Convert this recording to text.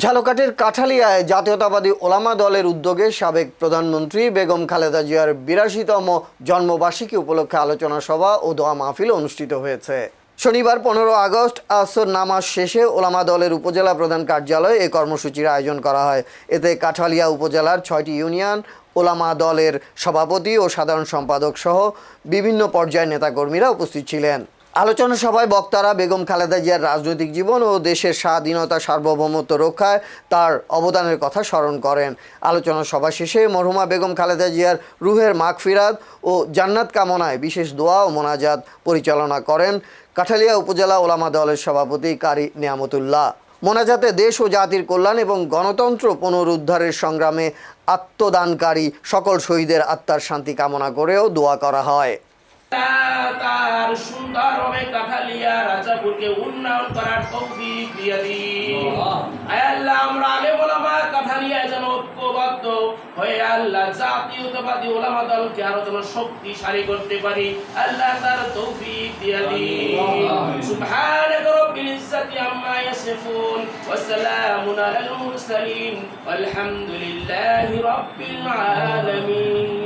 ঝালকাঠির কাঠালিয়ায় জাতীয়তাবাদী ওলামা দলের উদ্যোগে সাবেক প্রধানমন্ত্রী বেগম খালেদা জিয়ার ৮২তম জন্মবার্ষিকী উপলক্ষে আলোচনা সভা ও দোয়া মাহফিল অনুষ্ঠিত হয়েছে। শনিবার ১৫ আগস্ট আসর নামাজ শেষে ওলামা দলের উপজেলা প্রধান কার্যালয়ে এই কর্মসূচির আয়োজন করা হয়। এতে কাঠালিয়া উপজেলার ৬টি ইউনিয়ন ওলামা দলের সভাপতি ও সাধারণ সম্পাদক সহ বিভিন্ন পর্যায়ের নেতাকর্মীরা উপস্থিত ছিলেন। আলোচনা সভায় বক্তারা বেগম খালেদা জিয়ার রাজনৈতিক জীবন ও দেশের স্বাধীনতা সার্বভৌমত্ব রক্ষায় তার অবদানের কথা স্মরণ করেন। আলোচনা সভা শেষে মরহুমা বেগম খালেদা জিয়ার রুহের মাগফিরাত ও জান্নাত কামনায় বিশেষ দোয়া ও মোনাজাত পরিচালনা করেন কাঠালিয়া উপজেলা ওলামা দলের সভাপতি কারি নিয়ামতুল্লাহ। মোনাজাতে দেশ ও জাতির কল্যাণ এবং গণতন্ত্র পুনরুদ্ধারের সংগ্রামে আত্মদানকারী সকল শহীদের আত্মার শান্তি কামনা করেও দোয়া করা হয়। তার সুন্দরভাবে কাঠালিয়া রাজাপুরকে উন্নয়ন করার তৌফিক দিয়ে দিন। আয় আল্লাহ, আমরা আলেম ওলামা কাঠালিয়া যেন ঐক্যবদ্ধ হয়ে আল্লাহ জাতীয়তাবাদী ওলামা দলকে আরো যেন শক্তিশালী করতে পারি, আল্লাহ তার তৌফিক দিয়ে দিন। সুবহানাকা রাব্বিল ইজ্জাতি আম্মা ইয়াসিফুন ওয়া সালামুন আলাল মুরসালিন ওয়ালহামদুলিল্লাহি রাব্বিল আলামিন।